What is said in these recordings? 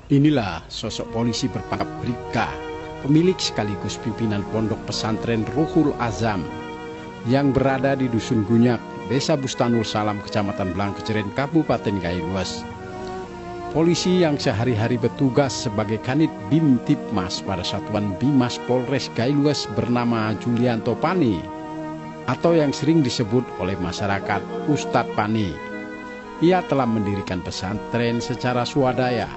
Inilah sosok polisi berpangkat Bribka, pemilik sekaligus pimpinan pondok pesantren Ruhul Azam yang berada di Dusun Gunyak, Desa Bustanul Salam, Kecamatan Blangkeceren, Kabupaten Gaylues. Polisi yang sehari-hari bertugas sebagai Kanit Bimtipmas pada Satuan Bimas Polres Gaylues bernama Julianto Pani, atau yang sering disebut oleh masyarakat Ustadz Pani. Ia telah mendirikan pesantren secara swadaya.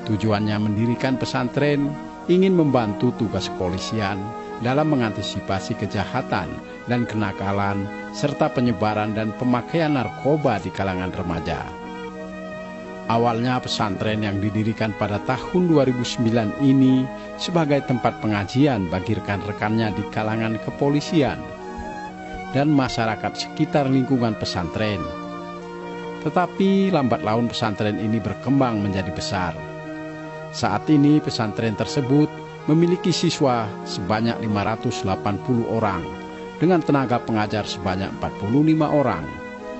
Tujuannya mendirikan pesantren ingin membantu tugas kepolisian dalam mengantisipasi kejahatan dan kenakalan serta penyebaran dan pemakaian narkoba di kalangan remaja. Awalnya pesantren yang didirikan pada tahun 2009 ini sebagai tempat pengajian bagi rekan-rekannya di kalangan kepolisian dan masyarakat sekitar lingkungan pesantren. Tetapi lambat laun pesantren ini berkembang menjadi besar. Saat ini pesantren tersebut memiliki siswa sebanyak 580 orang dengan tenaga pengajar sebanyak 45 orang.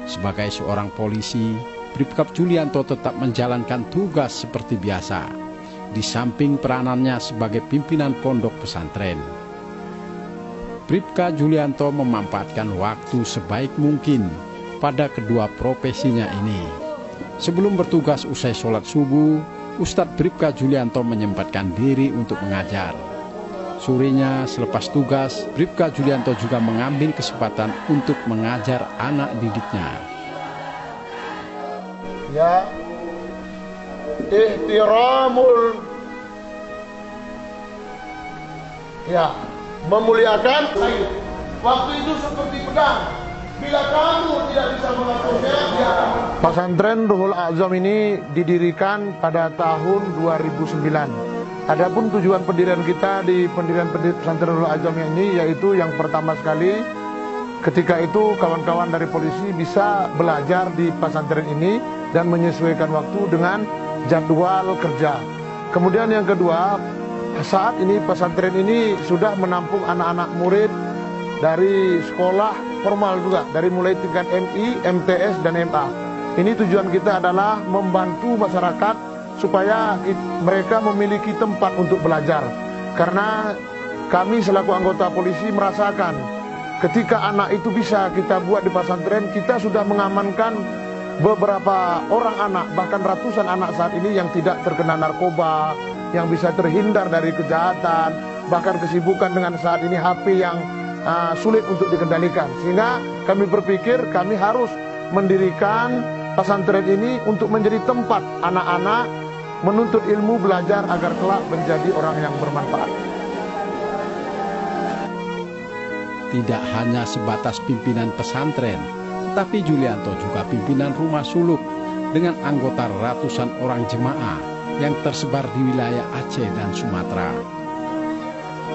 Sebagai seorang polisi, Bribka Julianto tetap menjalankan tugas seperti biasa, di samping peranannya sebagai pimpinan pondok pesantren. Bribka Julianto memanfaatkan waktu sebaik mungkin pada kedua profesinya ini. Sebelum bertugas usai sholat subuh, Ustadz Bribka Julianto menyempatkan diri untuk mengajar. Sorenya selepas tugas, Bribka Julianto juga mengambil kesempatan untuk mengajar anak didiknya. Ya, ihtiramul, ya, memuliakan. Waktu itu seperti pedang. Bila kamu tidak bisa mengaturnya, dia akan. Pesantren Ruhul Azam ini didirikan pada tahun 2009. Adapun tujuan pendirian kita di pendirian pesantren Ruhul Azam ini yaitu yang pertama sekali, ketika itu kawan-kawan dari polisi bisa belajar di pesantren ini dan menyesuaikan waktu dengan jadwal kerja. Kemudian yang kedua, saat ini pesantren ini sudah menampung anak-anak murid dari sekolah formal juga, dari mulai tingkat MI, MTS, dan MA. Ini tujuan kita adalah membantu masyarakat supaya mereka memiliki tempat untuk belajar. Karena kami selaku anggota polisi merasakan ketika anak itu bisa kita buat di pesantren, kita sudah mengamankan beberapa orang anak, bahkan ratusan anak saat ini yang tidak terkena narkoba, yang bisa terhindar dari kejahatan, bahkan kesibukan dengan saat ini HP yang sulit untuk dikendalikan. Sehingga kami berpikir kami harus mendirikan pesantren ini untuk menjadi tempat anak-anak menuntut ilmu, belajar agar kelak menjadi orang yang bermanfaat. Tidak hanya sebatas pimpinan pesantren, tetapi Julianto juga pimpinan rumah suluk dengan anggota ratusan orang jemaah yang tersebar di wilayah Aceh dan Sumatera.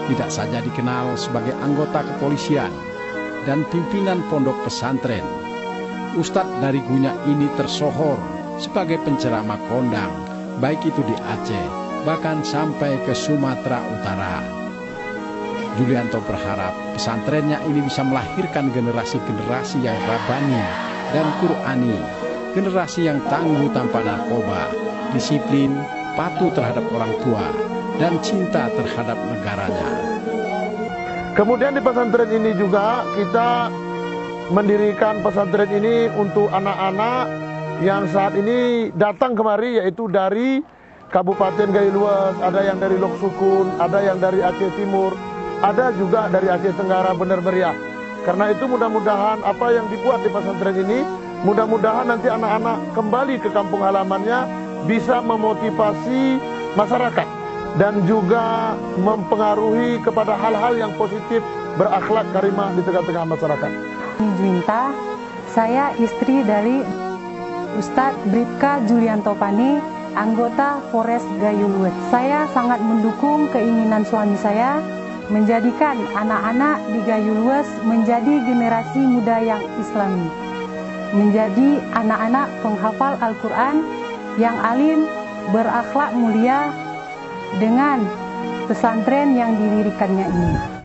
Tidak saja dikenal sebagai anggota kepolisian dan pimpinan pondok pesantren, Ustadz dari Gunyak ini tersohor sebagai penceramah kondang, baik itu di Aceh, bahkan sampai ke Sumatera Utara. Julianto berharap pesantrennya ini bisa melahirkan generasi-generasi yang rabani dan Qur'ani, generasi yang tangguh tanpa narkoba, disiplin, patuh terhadap orang tua, dan cinta terhadap negaranya. Kemudian di pesantren ini juga kita mendirikan pesantren ini untuk anak-anak yang saat ini datang kemari, yaitu dari Kabupaten Gaylues, ada yang dari Lok Sukun, ada yang dari Aceh Timur, ada juga dari Aceh Tenggara Bener Meriah. Karena itu mudah-mudahan apa yang dibuat di pesantren ini, mudah-mudahan nanti anak-anak kembali ke kampung halamannya bisa memotivasi masyarakat dan juga mempengaruhi kepada hal-hal yang positif, berakhlak karimah di tengah-tengah masyarakat. Juwinta, saya istri dari Ustadz Bribka Julianto Pani, anggota Polres Gaylues. Saya sangat mendukung keinginan suami saya menjadikan anak-anak di Gaylues menjadi generasi muda yang islami, menjadi anak-anak penghafal Al-Quran yang alim, berakhlak mulia dengan pesantren yang didirikannya ini.